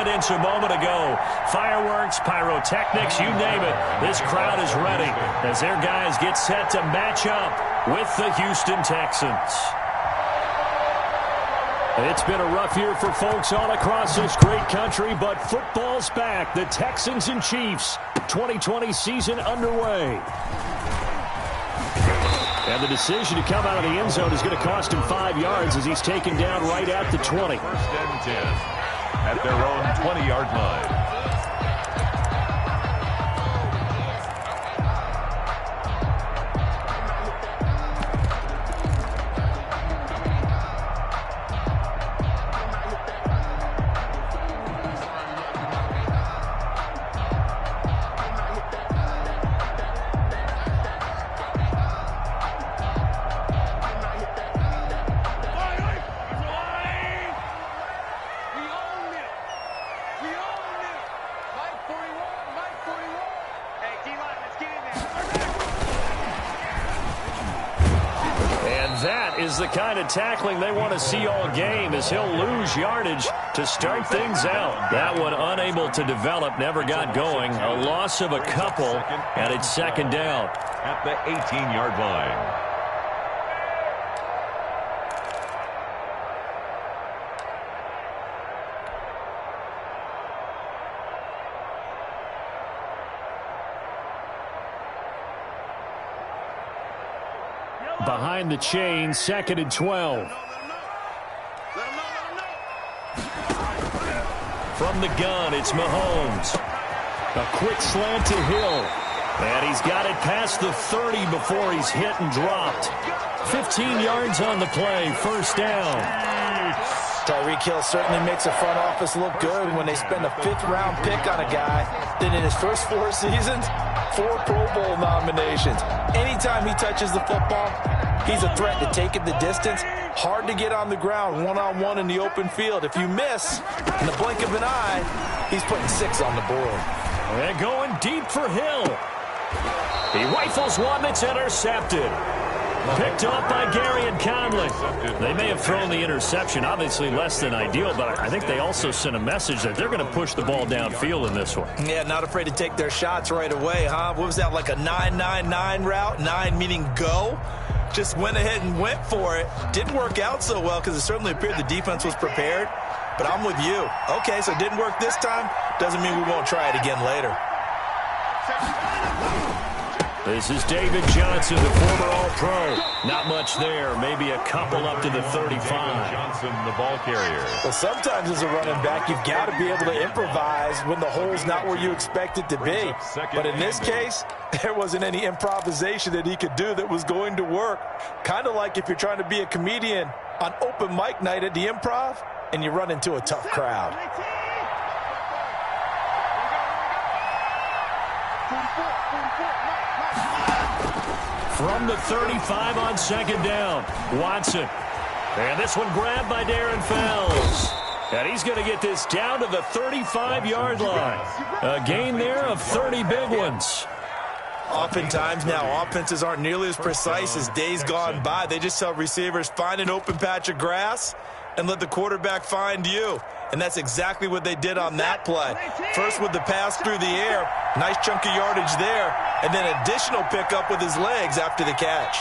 minutes a moment ago. Fireworks, pyrotechnics, you name it. This crowd is ready as their guys get set to match up with the Houston Texans. It's been a rough year for folks all across this great country, but football's back. The Texans and Chiefs, 2020 season underway. And the decision to come out of the end zone is going to cost him 5 yards as he's taken down right at the 20. First and 10 at their own 20-yard line. That is the kind of tackling they want to see all game as he'll lose yardage to start things out. That one unable to develop, never got going. A loss of a couple, and it's second down. At the 18-yard line. Behind the chain, second and 12. From the gun, it's Mahomes. A quick slant to Hill. And he's got it past the 30 before he's hit and dropped. 15 yards on the play, first down. Tyreek Hill certainly makes a front office look good when they spend a fifth-round pick on a guy. Then in his first 4 seasons, 4 Pro Bowl nominations. Anytime he touches the football, he's a threat to take it the distance. Hard to get on the ground one-on-one in the open field. If you miss, in the blink of an eye, he's putting 6 on the board. And going deep for Hill. He rifles one that's intercepted. Picked up by Gary and Conley. They may have thrown the interception, obviously less than ideal, but I think they also sent a message that they're going to push the ball downfield in this one. Yeah, not afraid to take their shots right away, huh? What was that, like a 9-9-9 route? 9 meaning go? Just went ahead and went for it. Didn't work out so well because it certainly appeared the defense was prepared. But I'm with you. Okay, so it didn't work this time. Doesn't mean we won't try it again later. This is David Johnson, the former All-Pro. Not much there. Maybe a couple up to the 35. Johnson, the ball carrier. Well, sometimes as a running back, you've got to be able to improvise when the hole's not where you expect it to be. But in this case, there wasn't any improvisation that he could do that was going to work. Kind of like if you're trying to be a comedian on open mic night at the Improv and you run into a tough crowd. From the 35 on second down, Watson. And this one grabbed by Darren Fells. And he's going to get this down to the 35-yard line. A gain there of 30 big ones. Oftentimes now, offenses aren't nearly as precise as days gone by. They just tell receivers, find an open patch of grass and let the quarterback find you. And that's exactly what they did on that play. First with the pass through the air, nice chunk of yardage there, and then additional pickup with his legs after the catch.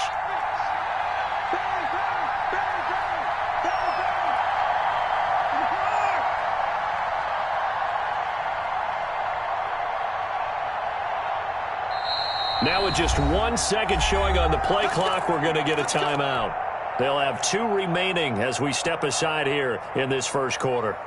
Now with just 1 second showing on the play clock, we're going to get a timeout. They'll have 2 remaining as we step aside here in this first quarter.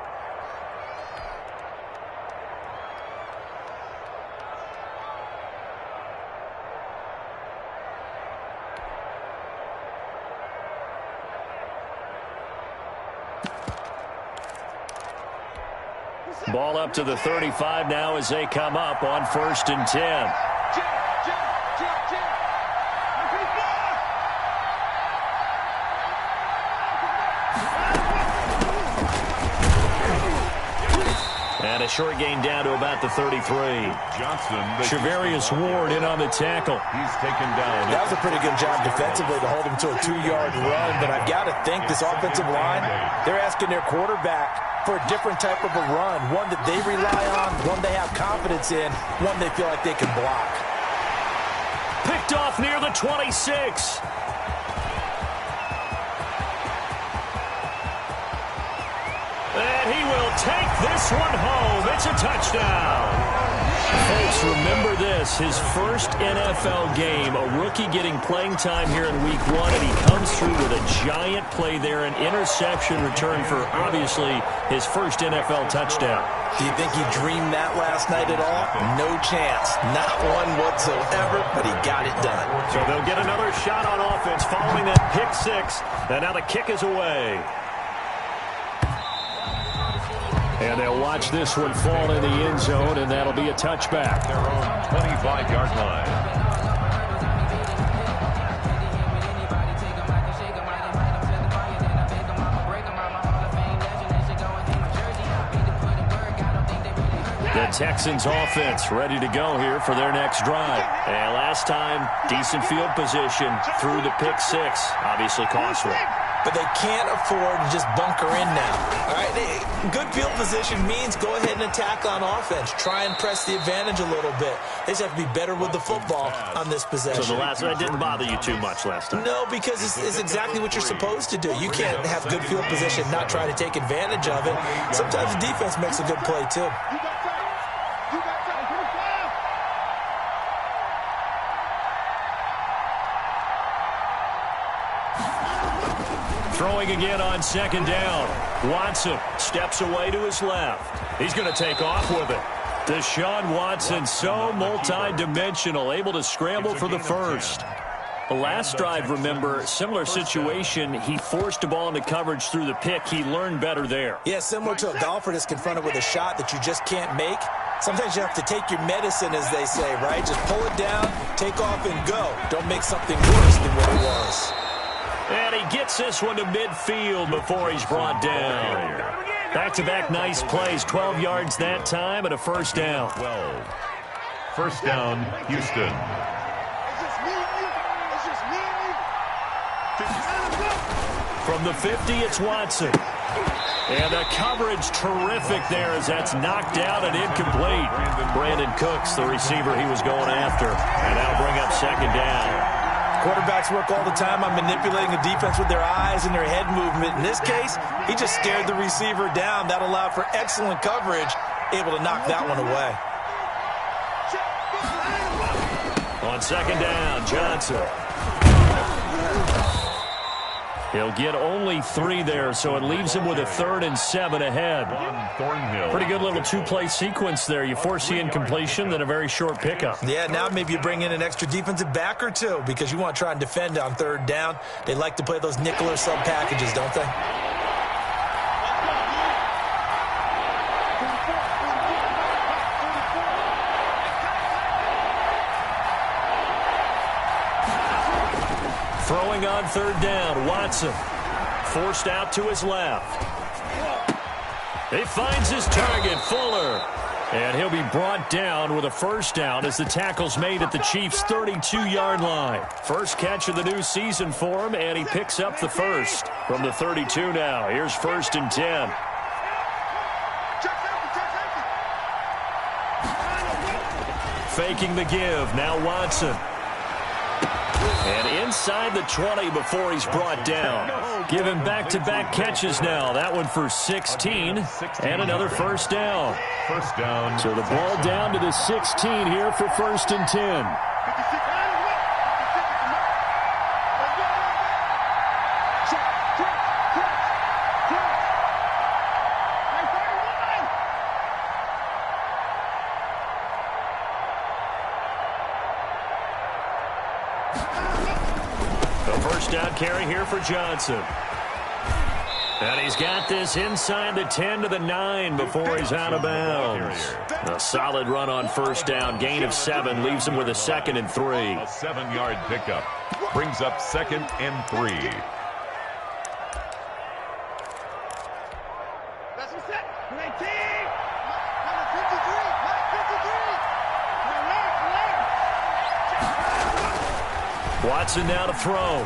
Ball up to the 35 now as they come up on 1st and 10. And a short gain down to about the 33. Johnson. Shavarius Ward in on the tackle. He's taken down. That was a pretty good job defensively to hold him to a 2-yard run, but I've got to think this offensive line, they're asking their quarterback for a different type of a run, one that they rely on, one they have confidence in, one they feel like they can block. Picked off near the 26. And he will take this one home. It's a touchdown. Folks, remember this, his first NFL game, a rookie getting playing time here in week 1, and he comes through with a giant play there, an interception return for, obviously, his first NFL touchdown. Do you think he dreamed that last night at all? No chance. Not one whatsoever, but he got it done. So they'll get another shot on offense following that pick 6, and now the kick is away. And they'll watch this one fall in the end zone, and that'll be a touchback. Their own 25-yard line. The Texans offense ready to go here for their next drive. And last time, decent field position through the pick 6. Obviously costly. But they can't afford to just bunker in now. All right, good field position means go ahead and attack on offense. Try and press the advantage a little bit. They just have to be better with the football on this possession. So that didn't bother you too much last time? No, because it's exactly what you're supposed to do. You can't have good field position, not try to take advantage of it. Sometimes the defense makes a good play, too. Throwing again on second down. Watson steps away to his left. He's going to take off with it. Deshaun Watson, so multi-dimensional, able to scramble for the first. The last drive, remember, similar situation. He forced a ball into coverage through the pick. He learned better there. Yeah, similar to a golfer that's confronted with a shot that you just can't make. Sometimes you have to take your medicine, as they say, right? Just pull it down, take off, and go. Don't make something worse than what it was. And he gets this one to midfield before he's brought down. Back-to-back nice plays, 12 yards that time and a first down. 12. First down, Houston. From the 50, it's Watson. And the coverage terrific there as that's knocked out and incomplete. Brandon Cooks, the receiver he was going after. And that'll bring up second down. Quarterbacks work all the time on manipulating the defense with their eyes and their head movement. In this case, he just stared the receiver down. That allowed for excellent coverage, able to knock that one away. On second down, Johnson. He'll get only 3 there, so it leaves him with a 3rd and 7 ahead. Pretty good little 2-play sequence there. You force the incompletion, then a very short pickup. Yeah, now maybe you bring in an extra defensive back or two because you want to try and defend on 3rd down. They like to play those nickel or sub packages, don't they? Throwing on 3rd down, Watson. Forced out to his left. He finds his target, Fuller. And he'll be brought down with a first down as the tackle's made at the Chiefs' 32-yard line. First catch of the new season for him, and he picks up the first from the 32 now. Here's 1st and 10. Faking the give, now Watson. And inside the 20 before he's brought down. Give him back-to-back catches now. That one for 16 and another first down. First down. So the ball down to the 16 here for 1st and 10. Down carry here for Johnson. And he's got this inside the 10 to the 9 before he's out of bounds. A solid run on first down. Gain of 7 leaves him with a 2nd and 3. A 7-yard pickup. Brings up 2nd and 3. Watson now to throw.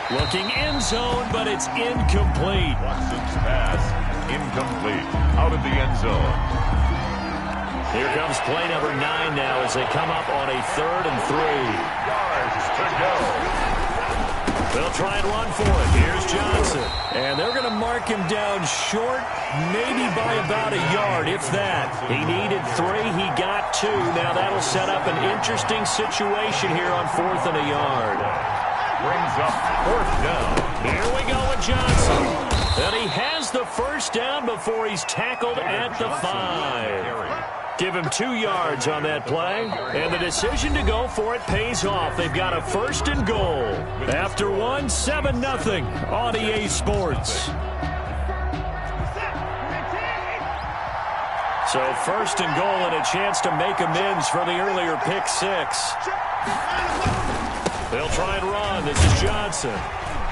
Looking end zone, but it's incomplete. Watson's pass incomplete. Out of the end zone. Here comes play number 9 now as they come up on a 3rd and 3. Yards to go. They'll try and run for it. Here's Johnson. And they're going to mark him down short, maybe by about a yard, if that. He needed 3. He got 2. Now that'll set up an interesting situation here on 4th and a yard. Brings up 4th down. Here we go with Johnson. And he has the first down before he's tackled at the 5. Give him 2 yards on that play. And the decision to go for it pays off. They've got a 1st and goal. After 1, 7-0 on EA Sports. So 1st and goal and a chance to make amends for the earlier pick 6. They'll try and run. This is Johnson.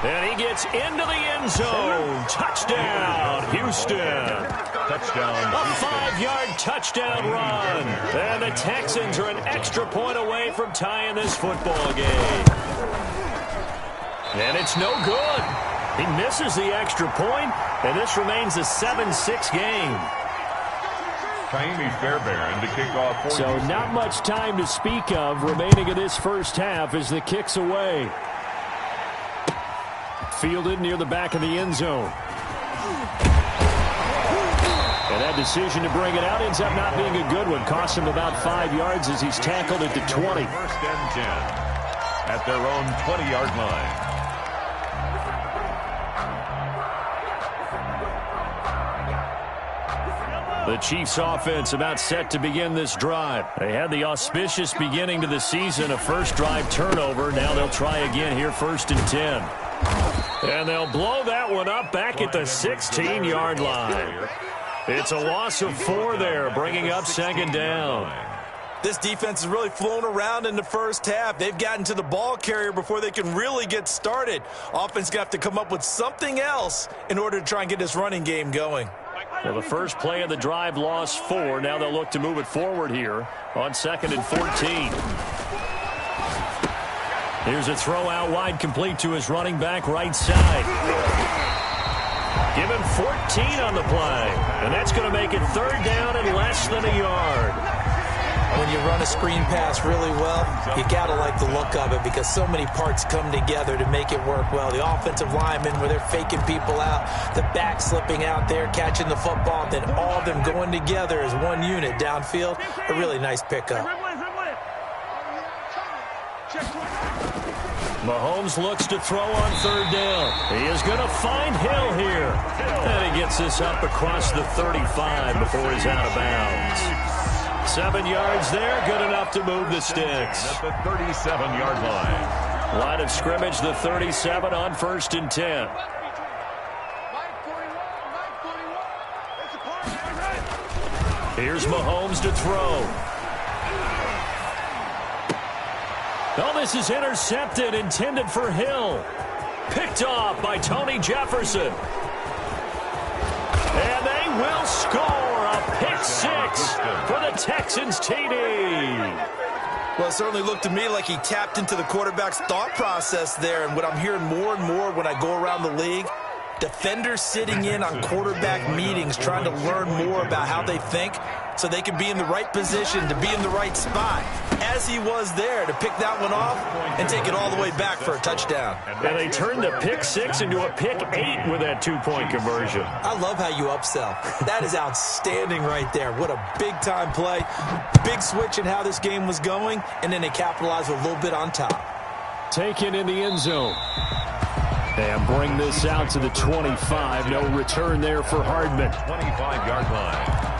And he gets into the end zone. Touchdown, Houston. Touchdown. A 5-yard touchdown run. And the Texans are an extra point away from tying this football game. And it's no good. He misses the extra point, and this remains a 7-6 game. Taimi Fairbairn to kick off. So not much time to speak of remaining in this first half as the kick's away. Fielded near the back of the end zone. And that decision to bring it out ends up not being a good one. Cost him about 5 yards as he's tackled at the 20. 1st and 10 at their own 20-yard line. The Chiefs offense about set to begin this drive. They had the auspicious beginning to the season, a first drive turnover. Now they'll try again here, 1st and 10. And they'll blow that one up back at the 16-yard line. It's a loss of 4 there, bringing up 2nd down. This defense has really flown around in the first half. They've gotten to the ball carrier before they can really get started. Offense going to have to come up with something else in order to try and get this running game going. Well, the first play of the drive lost 4. Now they'll look to move it forward here on 2nd and 14. Here's a throw out wide, complete to his running back right side. Give him 14 on the play. And that's going to make it 3rd down and less than a yard. When you run a screen pass really well, you got to like the look of it because so many parts come together to make it work well. The offensive linemen, where they're faking people out, the back slipping out there, catching the football, then all of them going together as one unit downfield. A really nice pickup. Mahomes looks to throw on 3rd down. He is going to find Hill here. And he gets this up across the 35 before he's out of bounds. 7 yards there, good enough to move the sticks. At the 37-yard line. Line of scrimmage, the 37 on 1st and 10. Here's Mahomes to throw. Oh, this is intercepted, intended for Hill. Picked off by Tony Jefferson. And they will score a pick 6 for the Texans TD. Well, it certainly looked to me like he tapped into the quarterback's thought process there. And what I'm hearing more and more when I go around the league, defenders sitting in on quarterback meetings trying to learn more about how they think so they can be in the right position to be in the right spot, as he was there to pick that one off and take it all the way back for a touchdown. And they turned a pick 6 into a pick 8 with that 2-point conversion. I love how you upsell. That is outstanding right there. What a big-time play. Big switch in how this game was going, and then they capitalized with a little bit on top. Taken in the end zone. And bring this out to the 25. No return there for Hardman. 25-yard line.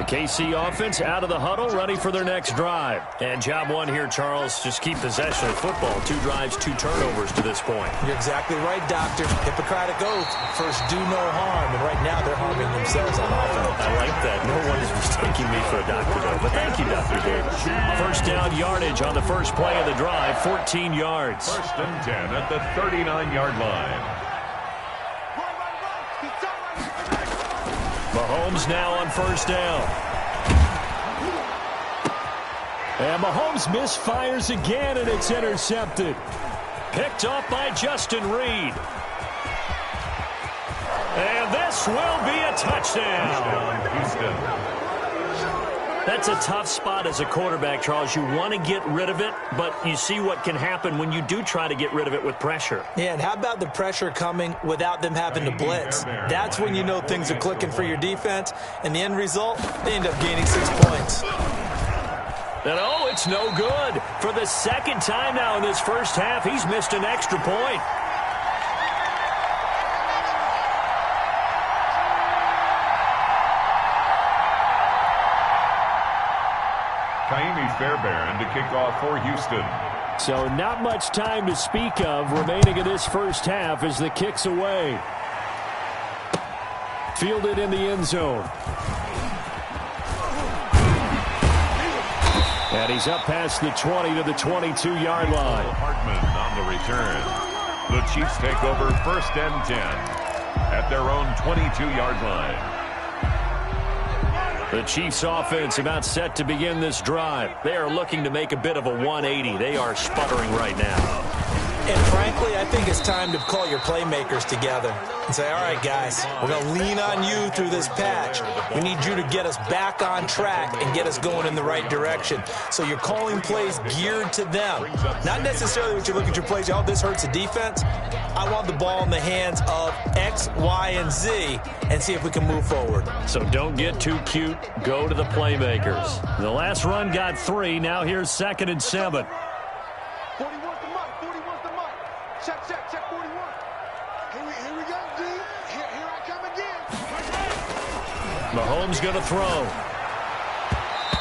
KC offense out of the huddle, ready for their next drive. And job one here, Charles, just keep possession of football. 2 drives, 2 turnovers to this point. You're exactly right, Doctor. Hippocratic oath. First, do no harm. And right now, they're harming themselves on offense. I like that. No one is mistaking me for a doctor, though. But thank you, Dr. Davis. First down yardage on the first play of the drive, 14 yards. 1st and 10 at the 39-yard line. Mahomes now on first down. And Mahomes misfires again, and it's intercepted. Picked off by Justin Reed. And this will be a touchdown. Houston. That's a tough spot as a quarterback, Charles. You want to get rid of it, but you see what can happen when you do try to get rid of it with pressure. Yeah, and how about the pressure coming without them having to blitz? That's when you know things are clicking for your defense, and the end result, they end up gaining 6 points. And oh, it's no good. For the second time now in this first half, he's missed an extra point. Fairbairn to kick off for Houston. So not much time to speak of remaining in this first half as the kick's away. Fielded in the end zone. And he's up past the 20 to the 22-yard line. Hartman on the return. The Chiefs take over 1st and 10 at their own 22-yard line. The Chiefs offense about set to begin this drive. They are looking to make a bit of a 180. They are sputtering right now. And frankly, I think it's time to call your playmakers together and say, all right, guys, we're going to lean on you through this patch. We need you to get us back on track and get us going in the right direction. So you're calling plays geared to them. Not necessarily what you look at your plays, oh, this hurts the defense. I want the ball in the hands of X, Y, and Z and see if we can move forward. So don't get too cute. Go to the playmakers. The last run got 3. Now here's 2nd and 7. 41's the mark. 41's the mark. Check 41. Here we go, D. Here I come again. Mahomes going to throw.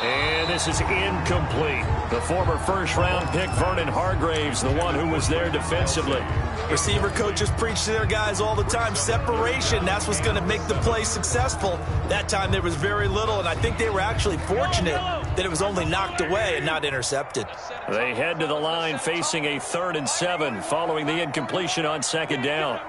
And this is incomplete. The former first-round pick, Vernon Hargreaves, the one who was there defensively. Receiver coaches preach to their guys all the time. Separation, that's what's going to make the play successful. That time there was very little, and I think they were actually fortunate that it was only knocked away and not intercepted. They head to the line facing a 3rd and 7 following the incompletion on 2nd down.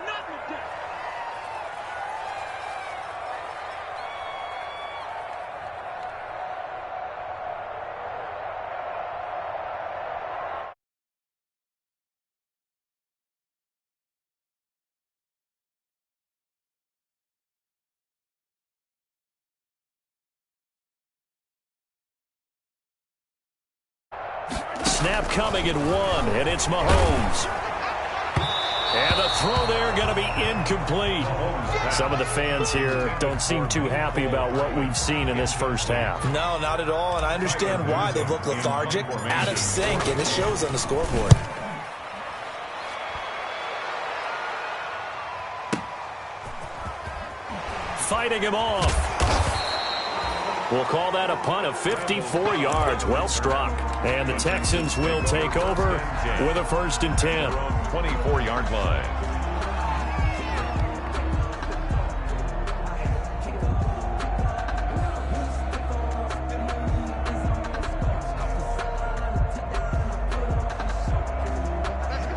Snap coming at 1, and it's Mahomes. And the throw there going to be incomplete. Some of the fans here don't seem too happy about what we've seen in this first half. No, not at all, and I understand why. They've looked lethargic, out of sync, and it shows on the scoreboard. Fighting him off. We'll call that a punt of 54 yards. Well struck. And the Texans will take over with a 1st and 10. 24-yard line.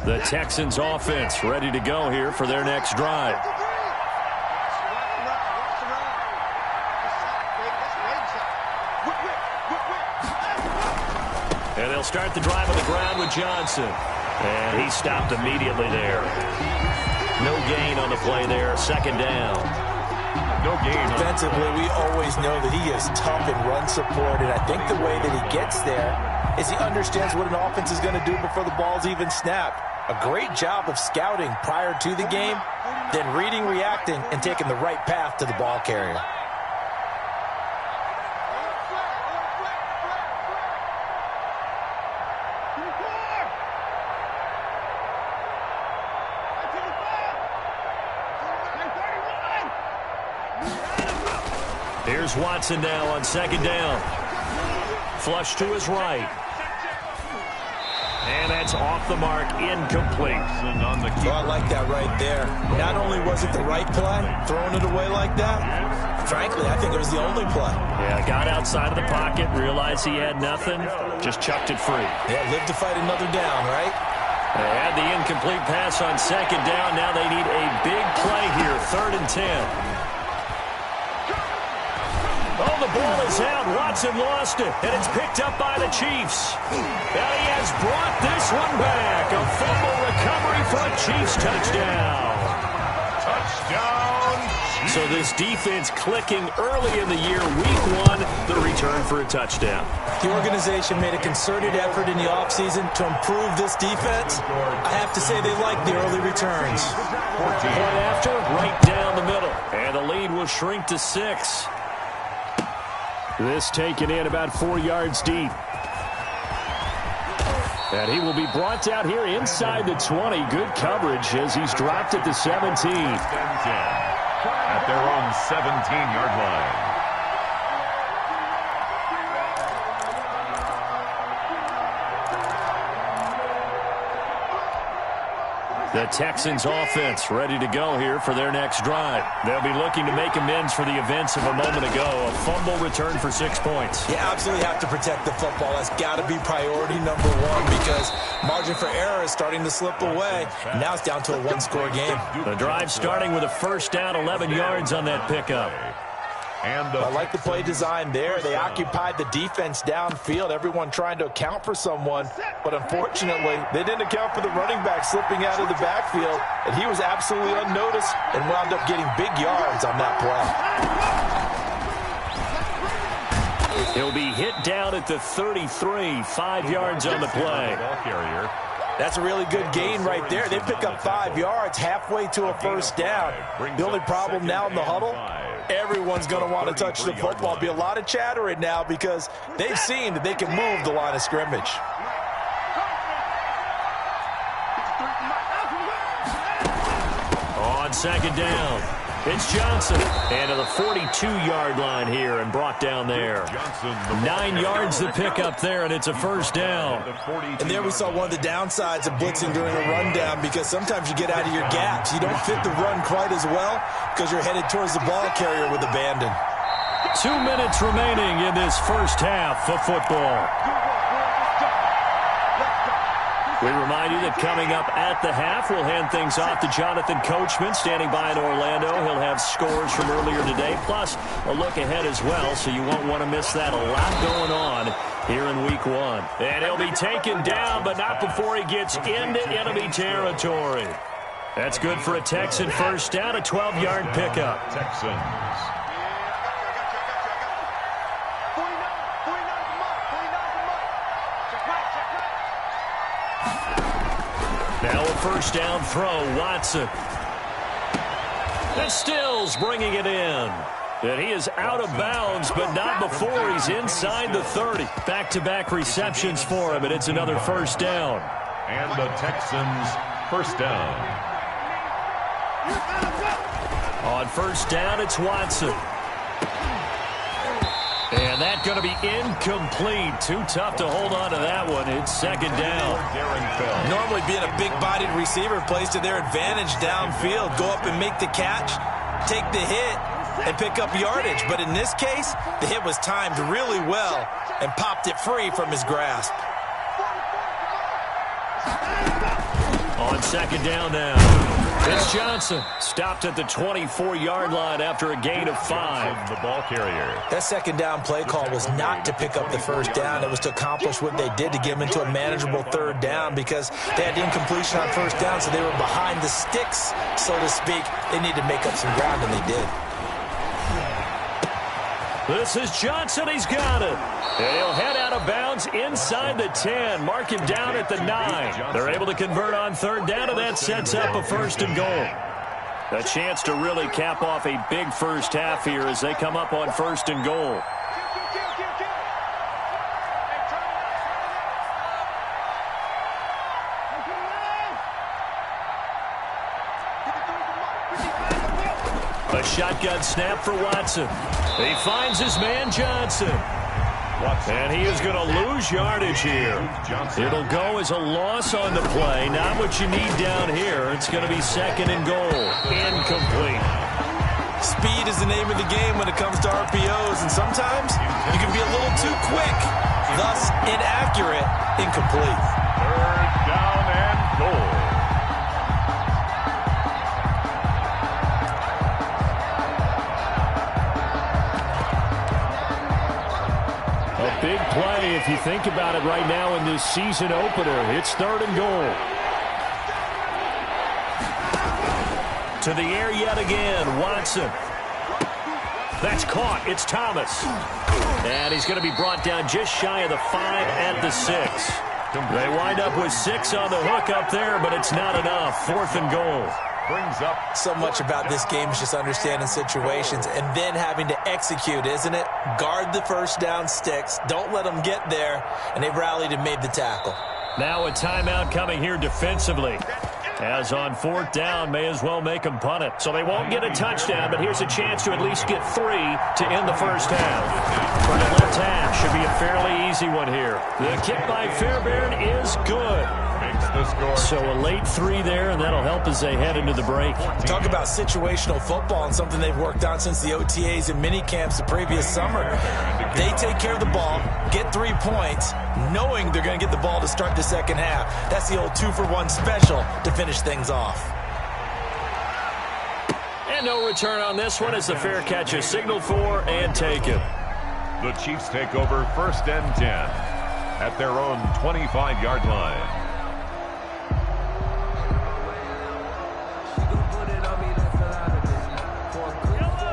The Texans offense ready to go here for their next drive. And they'll start the drive on the ground with Johnson. And he stopped immediately there. No gain on the play there. 2nd down. No gain. Defensively, we always know that he is tough in run support, and I think the way that he gets there is he understands what an offense is going to do before the ball's even snapped. A great job of scouting prior to the game, then reading, reacting, and taking the right path to the ball carrier. Here's Watson now on 2nd down. Flush to his right. And that's off the mark, incomplete. Oh, I like that right there. Not only was it the right play, throwing it away like that, frankly, I think it was the only play. Yeah, got outside of the pocket, realized he had nothing, just chucked it free. Yeah, live to fight another down, right? They had the incomplete pass on 2nd down. Now they need a big play here, 3rd and 10. the ball is out. Watson lost it, and it's picked up by the Chiefs. And he has brought this one back. A fumble recovery for a Chiefs touchdown. Touchdown, Chiefs. So this defense clicking early in the year, week one, the return for a touchdown. The organization made a concerted effort in the offseason to improve this defense. I have to say they like the early returns. Point after, right down the middle. And the lead will shrink to 6. This taken in about 4 yards deep. And he will be brought down here inside the 20. Good coverage as he's dropped at the 17. At their own 17-yard line. The Texans offense ready to go here for their next drive. They'll be looking to make amends for the events of a moment ago. A fumble return for 6 points. You absolutely have to protect the football. That's got to be priority number one because margin for error is starting to slip away. Now it's down to a one-score game. The drive starting with a first down, 11 yards on that pickup. I like the play design there. They occupied the defense downfield, everyone trying to account for someone. But unfortunately, they didn't account for the running back slipping out of the backfield, and he was absolutely unnoticed and wound up getting big yards on that play. He'll be hit down at the 33, 5 yards on the play. That's a really good gain right there. They pick up 5 yards halfway to a first down. The only problem now in the huddle, everyone's going to want to touch the football. Be a lot of chattering now because they've seen that they can move the line of scrimmage. On second down, it's Johnson. And to the 42-yard line here and brought down there. 9 yards to pick up there, and it's a first down. And there we saw one of the downsides of blitzing during a rundown because sometimes you get out of your gaps. You don't fit the run quite as well because you're headed towards the ball carrier with abandon. 2 minutes remaining in this first half of football. We remind you that coming up at the half, we'll hand things off to Jonathan Coachman, standing by in Orlando. He'll have scores from earlier today, plus a look ahead as well, so you won't want to miss that. A lot going on here in week one. And he'll be taken down, but not before he gets into enemy territory. That's good for a Texan first down, a 12-yard pickup. Texans. Now a first down throw, Watson. And Stills bringing it in. And he is out of bounds, but not before he's inside the 30. Back-to-back receptions for him, and it's another first down. And the Texans first down. On first down, it's Watson. And that's going to be incomplete. Too tough to hold on to that one. It's second down. Normally being a big-bodied receiver plays to their advantage downfield. Go up and make the catch, take the hit, and pick up yardage. But in this case, the hit was timed really well and popped it free from his grasp. On second down now, it's Johnson. Stopped at the 24-yard line after a gain of 5. The ball carrier. That second down play call was not to pick up the first down. It was to accomplish what they did to get them into a manageable third down because they had incompletion on first down, so they were behind the sticks, so to speak. They needed to make up some ground, and they did. This is Johnson. He's got it. And he'll head out of bounds inside the 10. Mark him down at the 9. They're able to convert on third down, and that sets up a first and goal. A chance to really cap off a big first half here as they come up on first and goal. A shotgun snap for Watson. He finds his man Johnson. And he is going to lose yardage here. It'll go as a loss on the play. Not what you need down here. It's going to be second and goal. Incomplete. Speed is the name of the game when it comes to RPOs, and sometimes you can be a little too quick, thus inaccurate, incomplete. Third down and goal. Big play if you think about it right now in this season opener. It's 3rd and goal. To the air yet again, Watson. That's caught. It's Thomas. And he's going to be brought down just shy of the 5 at the 6. They wind up with 6 on the hook up there, but it's not enough. 4th and goal. Brings up. So much about this game is just understanding situations and then having to execute, isn't it? Guard the first down sticks. Don't let them get there. And they rallied and made the tackle. Now a timeout coming here defensively. As on 4th down, may as well make them punt it. So they won't get a touchdown, but here's a chance to at least get 3 to end the first half. For the left half, should be a fairly easy one here. The kick by Fairbairn is good. Makes the score. So a late 3 there, and that'll help as they head into the break. Talk about situational football and something they've worked on since the OTAs and mini camps the previous summer. They take care of the ball, get 3 points, knowing they're going to get the ball to start the second half. That's the old 2-for-1 special to finish things off. And no return on this one as the fair catch is signaled for and taken. The Chiefs take over 1st and 10 at their own 25-yard line.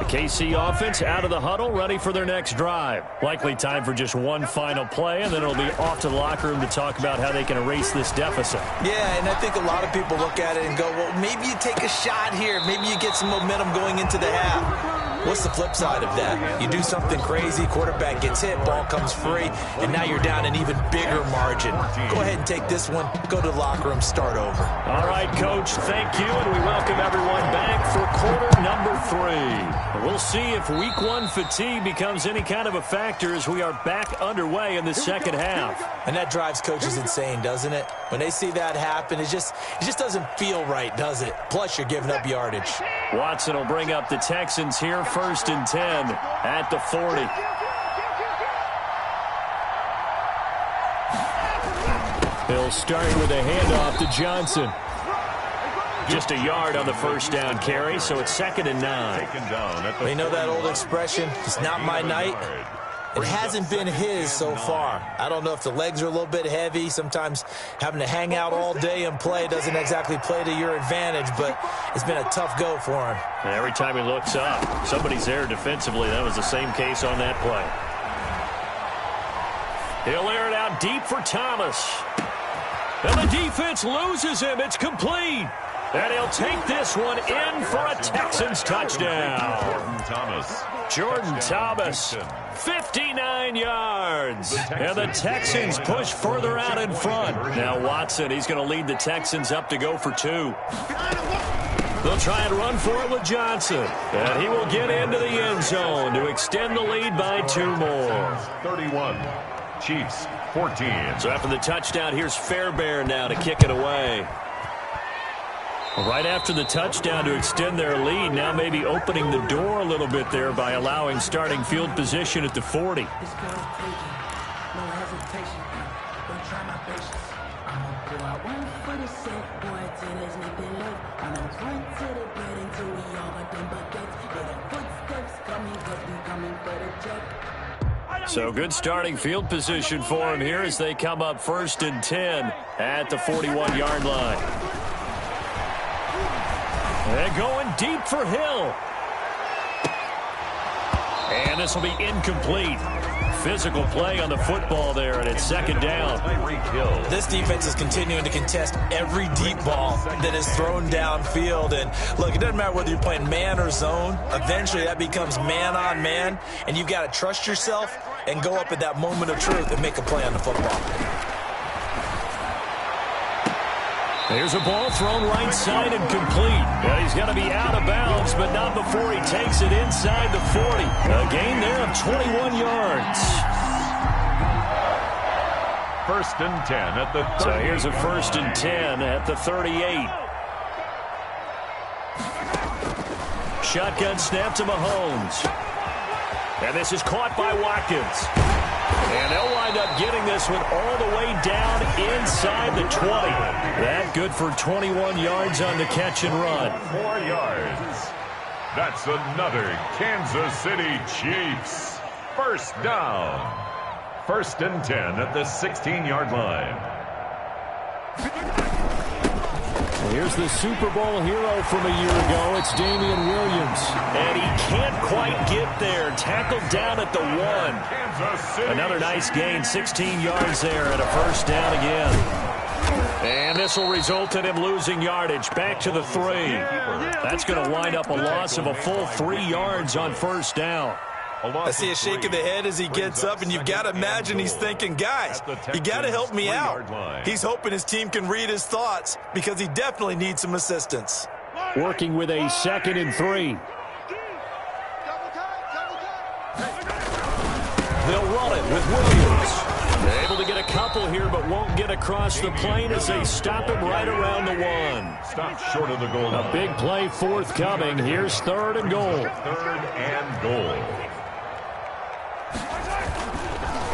KC offense out of the huddle, ready for their next drive. Likely time for just one final play, and then it'll be off to the locker room to talk about how they can erase this deficit. Yeah, and I think a lot of people look at it and go, well, maybe you take a shot here. Maybe you get some momentum going into the half. What's the flip side of that? You do something crazy, quarterback gets hit, ball comes free, and now you're down an even bigger margin. Go ahead and take this one, go to the locker room, start over. All right, Coach, thank you, and we welcome everyone back for quarter number 3. We'll see if week 1 fatigue becomes any kind of a factor as we are back underway in the second half. And that drives coaches insane, doesn't it? When they see that happen, it just doesn't feel right, does it? Plus, you're giving up yardage. Watson will bring up the Texans here, 1st and 10 at the 40. He'll start with a handoff to Johnson. Just a yard on the first down carry, so it's 2nd and 9. You know that old expression, it's not my night? It hasn't been his so far. I don't know if the legs are a little bit heavy. Sometimes having to hang out all day and play doesn't exactly play to your advantage, but it's been a tough go for him. Every time he looks up, somebody's there defensively. That was the same case on that play. He'll air it out deep for Thomas. And the defense loses him. It's complete. And he'll take this one in for a Texans touchdown. Jordan Thomas, 59 yards. And the Texans push further out in front. Now Watson, he's going to lead the Texans up to go for 2. They'll try and run for it with Johnson. And he will get into the end zone to extend the lead by 2 more. 31, Chiefs 14. So after the touchdown, here's Fairbairn now to kick it away. Right after the touchdown to extend their lead, now maybe opening the door a little bit there by allowing starting field position at the 40. So good starting field position for him here as they come up 1st and 10 at the 41-yard line. They're going deep for Hill. And this will be incomplete. Physical play on the football there, and it's 2nd down. This defense is continuing to contest every deep ball that is thrown downfield. And look, it doesn't matter whether you're playing man or zone. Eventually, that becomes man on man, and you've got to trust yourself and go up at that moment of truth and make a play on the football. There's a ball thrown right side and complete. Well, he's going to be out of bounds, but not before he takes it inside the 40. A gain there of 21 yards. 1st and 10 at the 30. So here's a 1st and 10 at the 38. Shotgun snap to Mahomes. And this is caught by Watkins. And they'll wind up getting this one all the way down inside the 20. That good for 21 yards on the catch and run. 4 yards. That's another Kansas City Chiefs. 1st down. First and 10 at the 16-yard line. Here's the Super Bowl hero from a year ago. It's Damian Williams. And he can't quite get there. Tackled down at the 1. Another nice gain, 16 yards there and a first down again. And this will result in him losing yardage. Back to the 3. That's going to wind up a loss of a full 3 yards on first down. I see a shake of the head as he gets up, and you've got to imagine he's thinking, guys, you got to help me out. He's hoping his team can read his thoughts because he definitely needs some assistance. Working with a 2nd and 3. They'll run it with Williams. They're able to get a couple here, but won't get across the plane as they stop him right around the 1. Stop short of the goal line. A big play forthcoming. Here's 3rd and goal. 3rd and goal.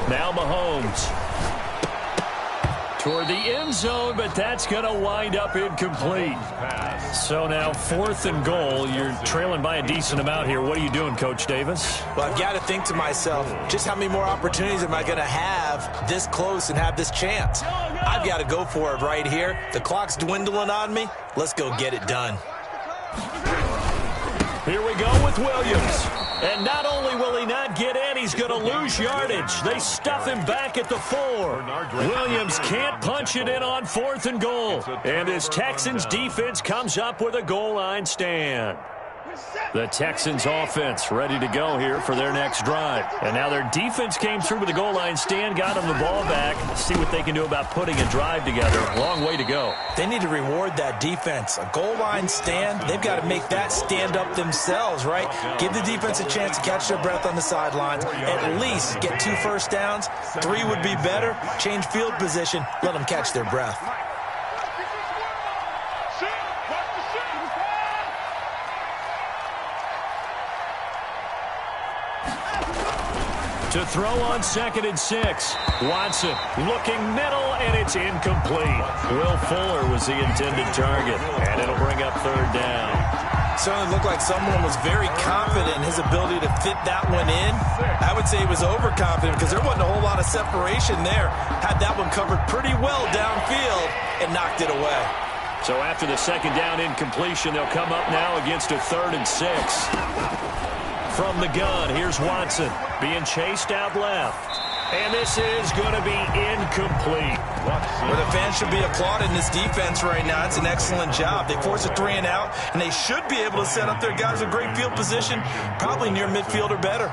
Now Mahomes. Toward the end zone, but that's going to wind up incomplete. So now 4th and goal. You're trailing by a decent amount here. What are you doing, Coach Davis? Well, I've got to think to myself, just how many more opportunities am I going to have this close and have this chance? I've got to go for it right here. The clock's dwindling on me. Let's go get it done. Here we go with Williams. And not only will he not get in, he's going to lose yardage. They stuff him back at the 4. Williams can't punch it in on 4th and goal. And his Texans defense comes up with a goal line stand. The Texans offense ready to go here for their next drive. And now their defense came through with a goal line stand, got them the ball back. See what they can do about putting a drive together. Long way to go. They need to reward that defense. A goal line stand, they've got to make that stand up themselves, right? Give the defense a chance to catch their breath on the sidelines. At least get 2 first downs. 3 would be better. Change field position. Let them catch their breath. To throw on 2nd and 6. Watson looking middle, and it's incomplete. Will Fuller was the intended target, and it'll bring up 3rd down. Certainly looked like someone was very confident in his ability to fit that one in. I would say he was overconfident because there wasn't a whole lot of separation there. Had that one covered pretty well downfield and knocked it away. So after the 2nd down incompletion, they'll come up now against a 3rd and 6. From the gun, here's Watson being chased out left. And this is going to be incomplete. Well, the fans should be applauding this defense right now. It's an excellent job. They force a 3 and out, and they should be able to set up their guys with great field position, probably near midfield or better.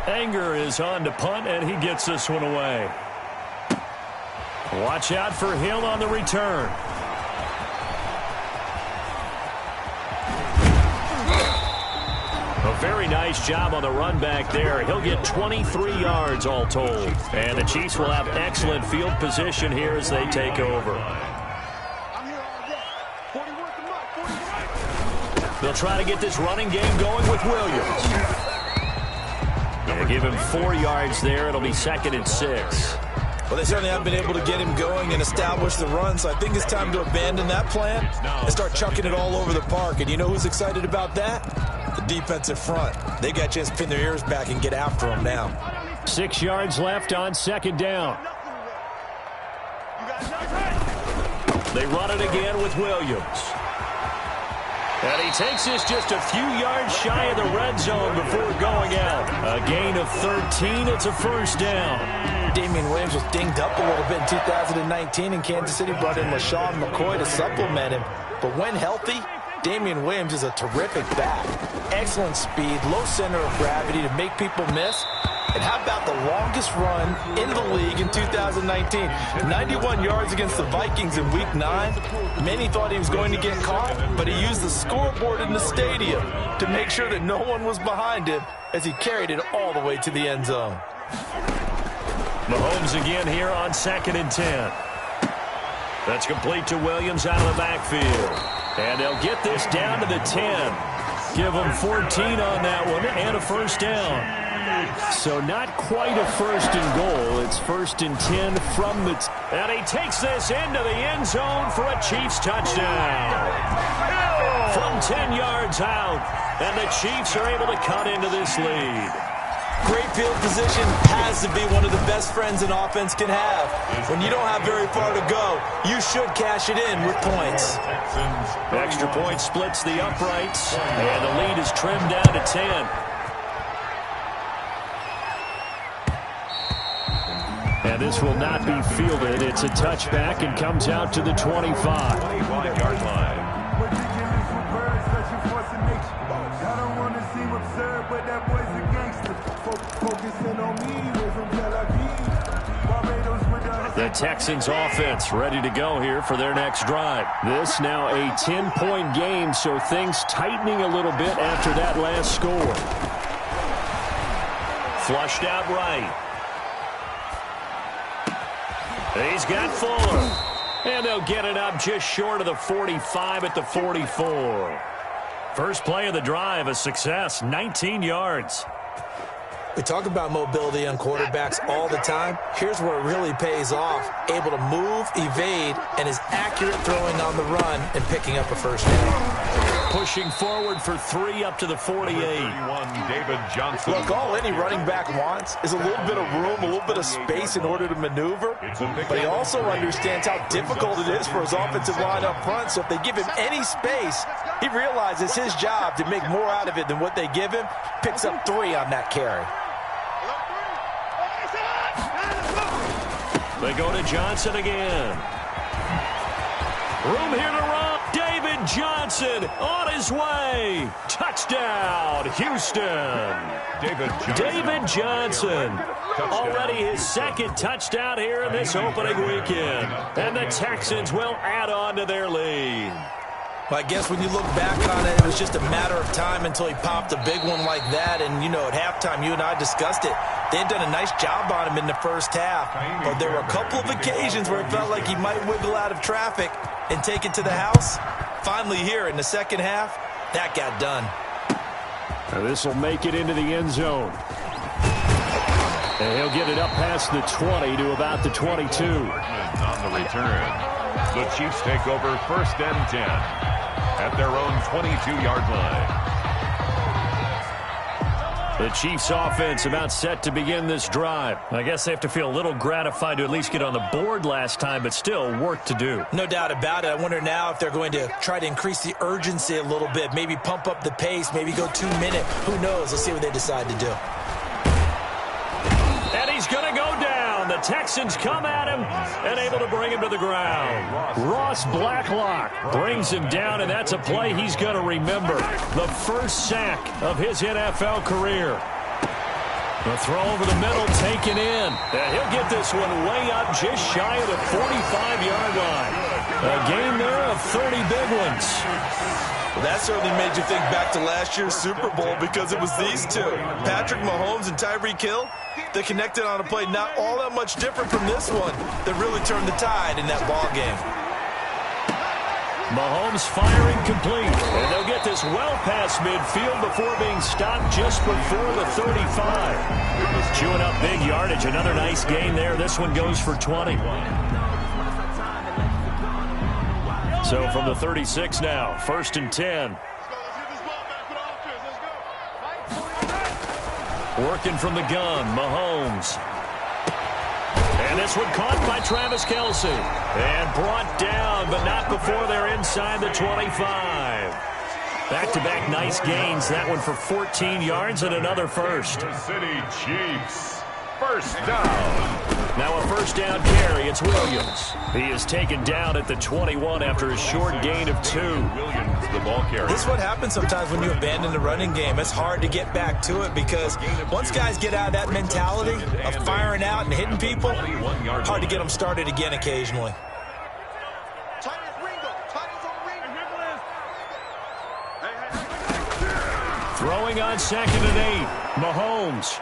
Anger is on to punt, and he gets this one away. Watch out for Hill on the return. A very nice job on the run back there. He'll get 23 yards all told. And the Chiefs will have excellent field position here as they take over. They'll try to get this running game going with Williams. They'll give him 4 yards there. It'll be 2nd and 6. Well, they certainly haven't been able to get him going and establish the run, so I think it's time to abandon that plan and start chucking it all over the park. And you know who's excited about that? The defensive front. They got a chance to pin their ears back and get after him now. 6 yards left on 2nd down. They run it again with Williams. And he takes this just a few yards shy of the red zone before going out. A gain of 13. It's a first down. Damian Williams was dinged up a little bit in 2019, and Kansas City brought in LaShawn McCoy to supplement him. But when healthy, Damian Williams is a terrific back. Excellent speed, low center of gravity to make people miss. And how about the longest run in the league in 2019? 91 yards against the Vikings in Week 9. Many thought he was going to get caught, but he used the scoreboard in the stadium to make sure that no one was behind him as he carried it all the way to the end zone. Mahomes again here on 2nd and 10. That's complete to Williams out of the backfield. And they'll get this down to the 10. Give them 14 on that one and a first down. So not quite a 1st and goal. It's 1st and 10 from the... And he takes this into the end zone for a Chiefs touchdown. From 10 yards out. And the Chiefs are able to cut into this lead. Great field position has to be one of the best friends an offense can have. When you don't have very far to go, you should cash it in with points. Extra point splits the uprights, and the lead is trimmed down to 10. And this will not be fielded. It's a touchback and comes out to the 25. 25-yard line. The Texans offense ready to go here for their next drive. This now a 10-point game, so things tightening a little bit after that last score. Flushed out right. He's got Fuller. And they'll get it up just short of the 45 at the 44. First play of the drive, a success, 19 yards. We talk about mobility on quarterbacks all the time. Here's where it really pays off. Able to move, evade, and is accurate throwing on the run and picking up a first down. Pushing forward for 3 up to the 48. 31, David Johnson. Look, all any running back wants is a little bit of room, a little bit of space in order to maneuver. But he also understands how difficult it is for his offensive line up front. So if they give him any space, he realizes his job to make more out of it than what they give him. Picks up 3 on that carry. They go to Johnson again. Room here to run. David Johnson on his way. Touchdown, Houston. David Johnson. Already his second touchdown here in this opening weekend. And the Texans will add on to their lead. I guess when you look back on it, it was just a matter of time until he popped a big one like that. And, you know, at halftime, you and I discussed it. They had done a nice job on him in the first half. But there were a couple of occasions where it felt like he might wiggle out of traffic and take it to the house. Finally here in the second half, that got done. Now this will make it into the end zone. And he'll get it up past the 20 to about the 22. On the return, the Chiefs take over first and 10 at their own 22-yard line. The Chiefs offense about set to begin this drive. I guess they have to feel a little gratified to at least get on the board last time, but still work to do. No doubt about it. I wonder now if they're going to try to increase the urgency a little bit, maybe pump up the pace, maybe go 2 minute. Who knows? Let's see what they decide to do. And he's going to go down. The Texans come at him and able to bring him to the ground. Ross Blacklock brings him down, and that's a play he's going to remember. The first sack of his NFL career. The throw over the middle taken in. And he'll get this one way up just shy of the 45-yard line. A game there of 30 big ones. Well, that certainly made you think back to last year's Super Bowl because it was these two, Patrick Mahomes and Tyreek Hill. They connected on a play not all that much different from this one that really turned the tide in that ball game. Mahomes firing complete, and they'll get this well past midfield before being stopped just before the 35. Chewing up big yardage, another nice gain there. This one goes for 20. So from the 36 now, first and 10. Working from the gun, Mahomes. And this one caught by Travis Kelce. And brought down, but not before they're inside the 25. Back-to-back nice gains. That one for 14 yards and another first. The City Chiefs. First down. Now a first down carry. It's Williams. He is taken down at the 21 after a short gain of 2. Williams, the ball carrier. This is what happens sometimes when you abandon the running game. It's hard to get back to it because once guys get out of that mentality of firing out and hitting people, hard to get them started again occasionally. Throwing on second and 8. Mahomes.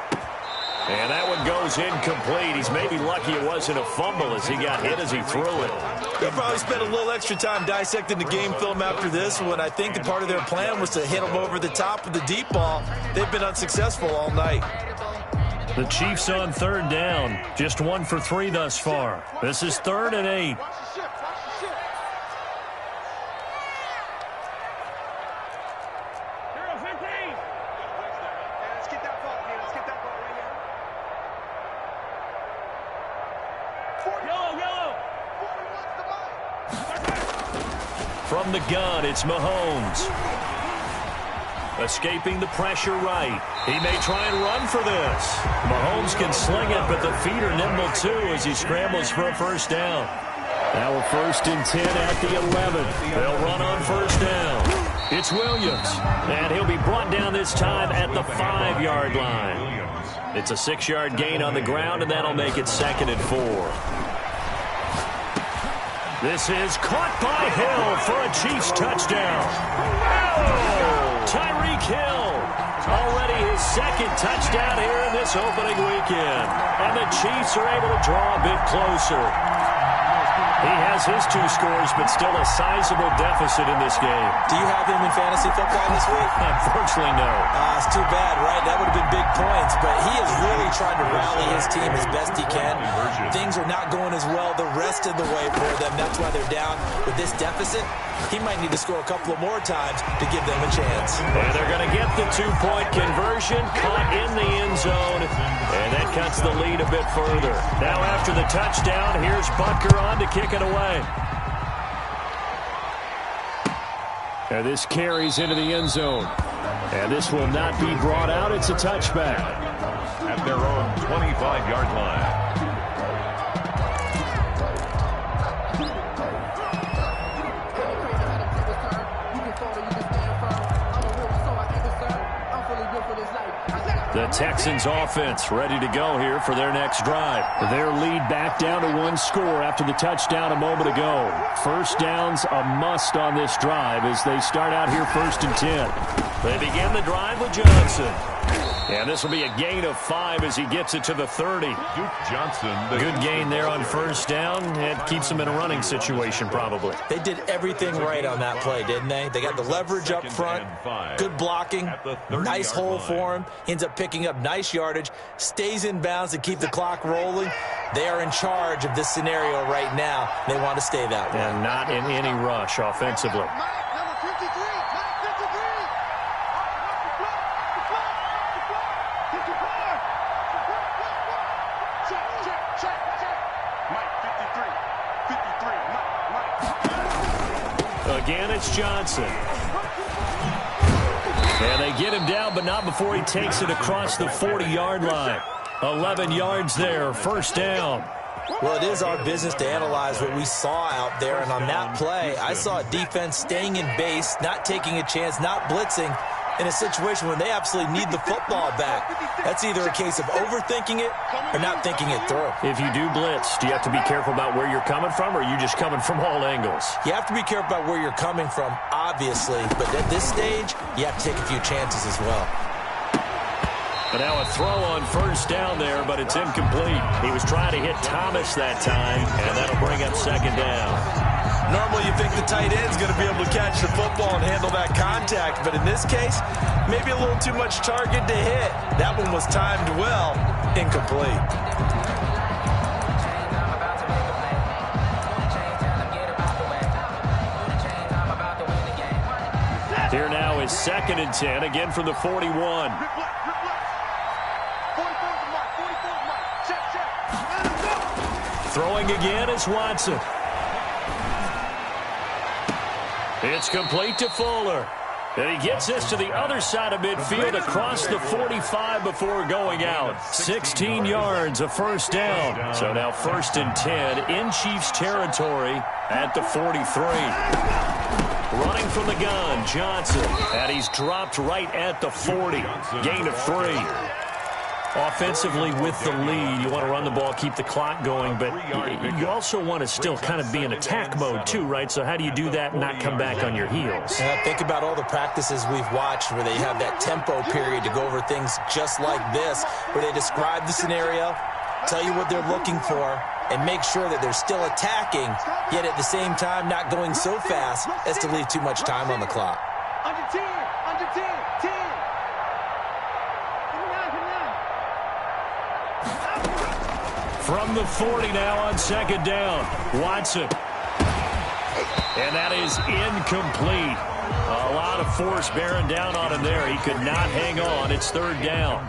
And that one goes incomplete. He's maybe lucky it wasn't a fumble as he got hit as he threw it. They'll probably spend a little extra time dissecting the game film after this one. I think the part of their plan was to hit him over the top of the deep ball. They've been unsuccessful all night. The Chiefs on third down. Just 1 for 3 thus far. This is 3rd and 8. From the gun, it's Mahomes. Escaping the pressure right. He may try and run for this. Mahomes can sling it, but the feet are nimble too as he scrambles for a first down. Now a 1st and 10 at the 11. They'll run on first down. It's Williams, and he'll be brought down this time at the 5-yard line. It's a 6-yard gain on the ground, and that'll make it 2nd and 4. This is caught by Hill for a Chiefs touchdown. Oh, Tyreek Hill. Already his 2nd touchdown here in this opening weekend. And the Chiefs are able to draw a bit closer. He has his 2 scores, but still a sizable deficit in this game. Do you have him in fantasy football this week? Unfortunately, no. It's too bad, right? That would have been big points, but he is really trying to rally his team as best he can. Things are not going as well the rest of the way for them. That's why they're down with this deficit. He might need to score a couple of more times to give them a chance. And they're going to get the 2-point conversion, caught in the end zone, and that cuts the lead a bit further. Now after the touchdown, here's Butker on to kick it away. And this carries into the end zone. And this will not be brought out. It's a touchback. At their own 25-yard line. The Texans offense ready to go here for their next drive. Their lead back down to 1 score after the touchdown a moment ago. First down's a must on this drive as they start out here 1st and 10. They begin the drive with Johnson. And this will be a gain of 5 as he gets it to the 30. Duke Johnson. Good gain there on first down. It keeps him in a running situation probably. They did everything right on that play, didn't they? They got the leverage up front, good blocking, nice hole for him. He ends up picking up nice yardage, stays in bounds to keep the clock rolling. They are in charge of this scenario right now. They want to stay that way. And not in any rush offensively. Again, it's Johnson. And they get him down, but not before he takes it across the 40-yard line. 11 yards there, first down. Well, it is our business to analyze what we saw out there, and on that play, I saw a defense staying in base, not taking a chance, not blitzing, in a situation when they absolutely need the football back. That's either a case of overthinking it or not thinking it through. If you do blitz, do you have to be careful about where you're coming from, or are you just coming from all angles? You have to be careful about where you're coming from, obviously, but at this stage, you have to take a few chances as well. But now a throw on first down there, but it's incomplete. He was trying to hit Thomas that time, and that'll bring up second down. Normally you think the tight end's going to be able to catch the football and handle that contact, but in this case, maybe a little too much target to hit. That one was timed well, incomplete. Here now is 2nd and 10, again from the 41. Throwing again is Watson. It's complete to Fuller. And he gets this to the other side of midfield across the 45 before going out. 16 yards, a first down. So now 1st and 10 in Chiefs territory at the 43. Running from the gun, Johnson. And he's dropped right at the 40. Gain of 3. Offensively with the lead, you want to run the ball, keep the clock going, but you also want to still kind of be in attack mode too, right? So how do you do that and not come back on your heels? Think about all the practices we've watched where they have that tempo period to go over things just like this, where they describe the scenario, tell you what they're looking for, and make sure that they're still attacking, yet at the same time not going so fast as to leave too much time on the clock. Under 10, under 10, 10. From the 40 now on second down, Watson. And that is incomplete. A lot of force bearing down on him there. He could not hang on. It's 3rd down.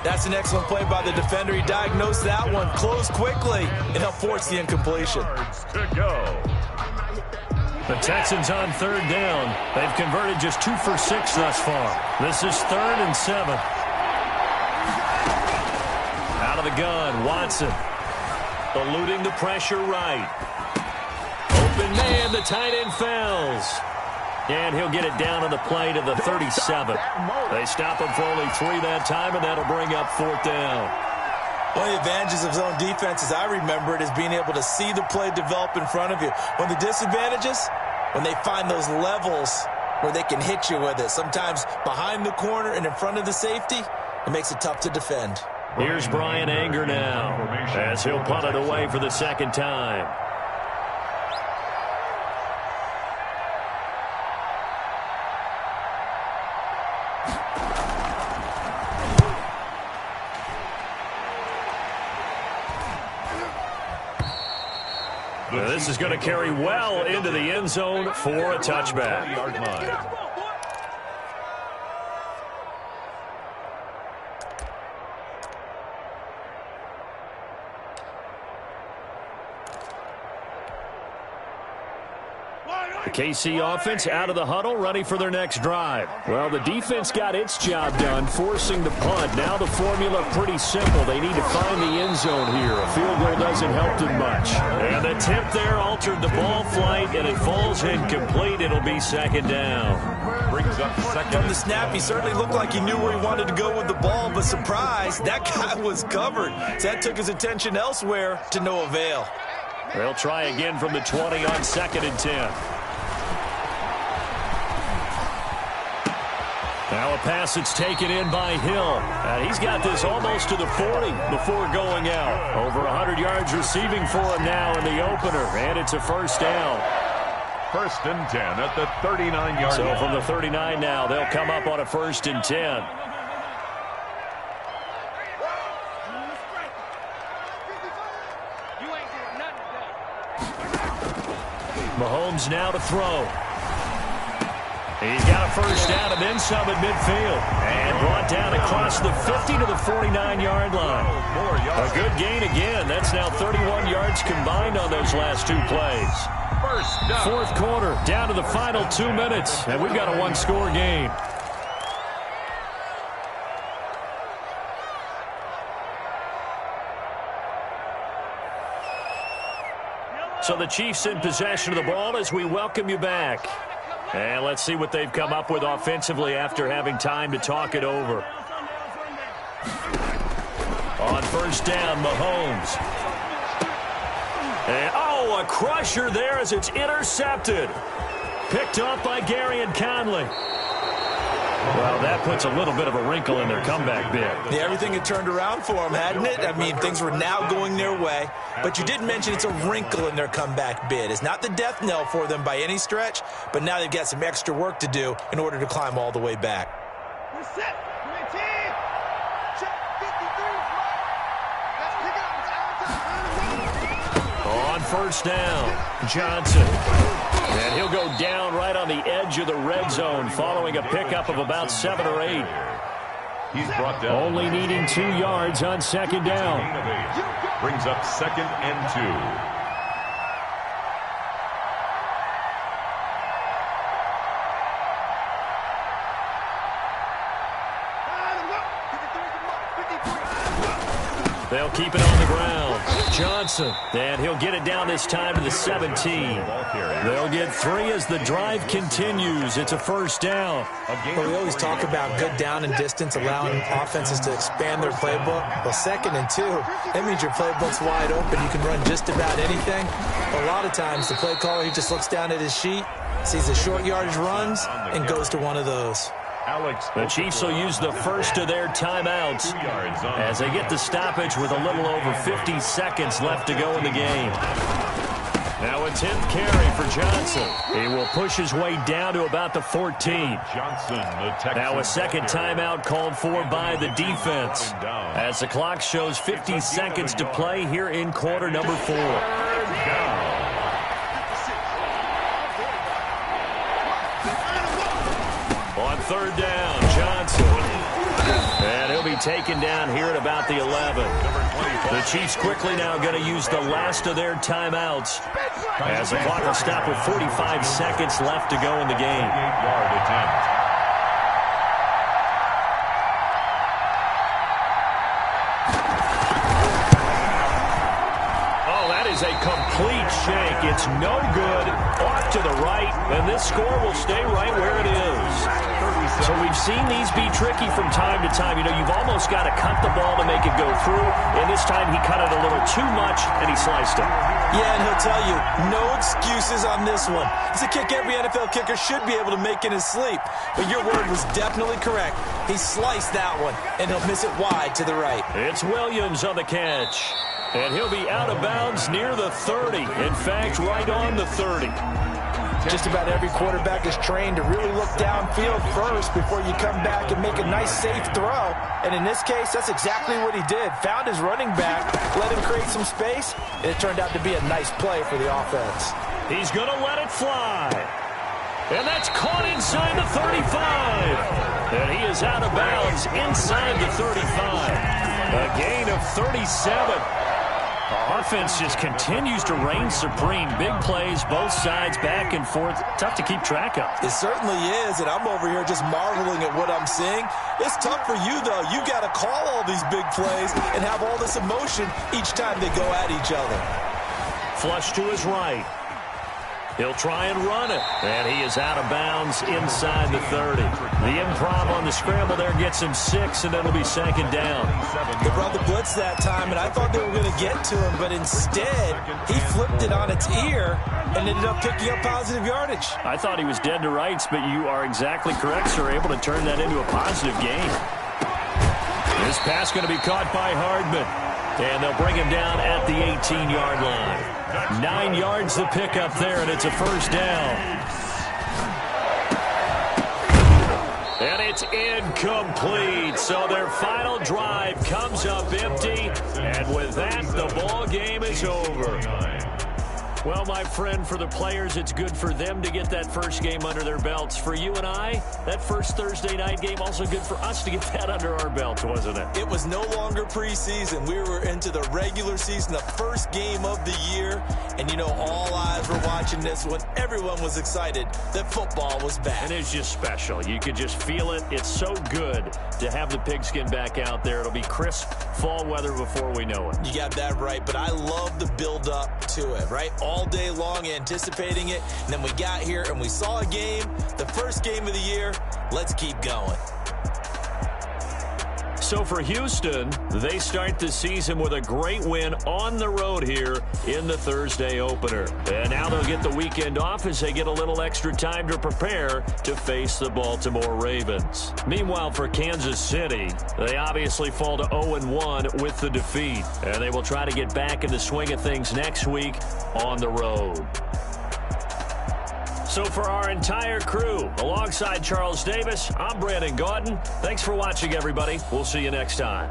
That's an excellent play by the defender. He diagnosed that one, closed quickly, and helped force the incompletion. To go. The Texans on third down. They've converted just 2 for 6 thus far. This is 3rd and 7. Out of the gun, Watson. Eluding the pressure right. Open man, the tight end falls. And he'll get it down on the play to the 37. They stop him for only 3 that time, and that'll bring up 4th down. One of the advantages of zone defense, as I remember it, is being able to see the play develop in front of you. One of the disadvantages, when they find those levels where they can hit you with it, sometimes behind the corner and in front of the safety, it makes it tough to defend. Here's Brian Anger now, as he'll punt it away for the 2nd time. This is going to carry well into the end zone for a touchback. The KC offense out of the huddle, ready for their next drive. Well, the defense got its job done, forcing the punt. Now the formula pretty simple. They need to find the end zone here. A field goal doesn't help them much. And the tip there altered the ball flight, and it falls incomplete. It'll be 2nd down. Brings up 2nd. From the snap, he certainly looked like he knew where he wanted to go with the ball, but surprise, that guy was covered. So that took his attention elsewhere to no avail. They'll try again from the 20 on 2nd and 10. Now a pass that's taken in by Hill. And he's got this almost to the 40 before going out. Over 100 yards receiving for him now in the opener. And it's a 1st down. 1st and 10 at the 39-yard line. So from the 39 now, they'll come up on a 1st and 10. Mahomes now to throw. He's got a 1st down and then some at midfield. And brought down across the 50 to the 49-yard line. A good gain again. That's now 31 yards combined on those last 2 plays. 4th quarter, down to the final 2 minutes. And we've got a 1-score game. So the Chiefs in possession of the ball as we welcome you back. And let's see what they've come up with offensively after having time to talk it over. On 1st down, Mahomes. And, a crusher there as it's intercepted. Picked up by Gary and Conley. Well, that puts a little bit of a wrinkle in their comeback bid. Yeah, everything had turned around for them, hadn't it? I mean, things were now going their way. But you did mention it's a wrinkle in their comeback bid. It's not the death knell for them by any stretch, but now they've got some extra work to do in order to climb all the way back. We're set. We're 10. Check 53. Let's pick it up. It's our time. On 1st down, Johnson. And he'll go down right on the edge of the red zone following a pickup of about 7 or 8. He's brought down. Only needing 2 yards on 2nd down. Brings up 2nd and 2. They'll keep it on the ground. Johnson, and he'll get it down this time to the 17. They'll get 3 as the drive continues. It's a 1st down. Well, we always talk about good down and distance, allowing offenses to expand their playbook. Well, 2nd and 2, that means your playbook's wide open. You can run just about anything. A lot of times, the play caller, he just looks down at his sheet, sees the short yardage runs, and goes to one of those. The Chiefs will use the first of their timeouts as they get the stoppage with a little over 50 seconds left to go in the game. Now a 10th carry for Johnson. He will push his way down to about the 14. Now a 2nd timeout called for by the defense as the clock shows 50 seconds to play here in quarter number 4. On 3rd down, Johnson. And he'll be taken down here at about the 11. The Chiefs quickly now going to use the last of their timeouts as the clock will stop with 45 seconds left to go in the game. 8-yard attempt. A complete shake. It's no good. Off to the right, and this score will stay right where it is. So we've seen these be tricky from time to time. You know, you've almost got to cut the ball to make it go through, and this time he cut it a little too much, and he sliced it. Yeah, and he'll tell you, no excuses on this one. It's a kick every NFL kicker should be able to make in his sleep. But your word was definitely correct. He sliced that one, and he'll miss it wide to the right. It's Williams on the catch. And he'll be out of bounds near the 30. In fact, right on the 30. Just about every quarterback is trained to really look downfield first before you come back and make a nice, safe throw. And in this case, that's exactly what he did. Found his running back, let him create some space, and it turned out to be a nice play for the offense. He's going to let it fly. And that's caught inside the 35. And he is out of bounds inside the 35. A gain of 37. Our offense just continues to reign supreme. Big plays, both sides, back and forth. Tough to keep track of. It certainly is, and I'm over here just marveling at what I'm seeing. It's tough for you, though. You got to call all these big plays and have all this emotion each time they go at each other. Flush to his right. He'll try and run it. And he is out of bounds inside the 30. The improv on the scramble there gets him 6, and it'll be second down. They brought the blitz that time, and I thought they were going to get to him, but instead, he flipped it on its ear and ended up picking up positive yardage. I thought he was dead to rights, but you are exactly correct, sir. Able to turn that into a positive gain. This pass going to be caught by Hardman. And they'll bring him down at the 18-yard line. 9 yards to pick up there, and it's a first down. And it's incomplete. So their final drive comes up empty. And with that, the ball game is over. Well, my friend, for the players, it's good for them to get that first game under their belts. For you and I, that first Thursday night game, also good for us to get that under our belts, wasn't it? It was no longer preseason. We were into the regular season, the first game of the year. And, you know, all eyes were watching this one. Everyone was excited that football was back. And it's just special. You could just feel it. It's so good to have the pigskin back out there. It'll be crisp fall weather before we know it. You got that right, but I love the build-up to it, right? All day long anticipating it, and then we got here and we saw a game, the first game of the year. Let's keep going. So for Houston, they start the season with a great win on the road here in the Thursday opener. And now they'll get the weekend off as they get a little extra time to prepare to face the Baltimore Ravens. Meanwhile, for Kansas City, they obviously fall to 0-1 with the defeat. And they will try to get back in the swing of things next week on the road. So for our entire crew, alongside Charles Davis, I'm Brandon Gaudin. Thanks for watching, everybody. We'll see you next time.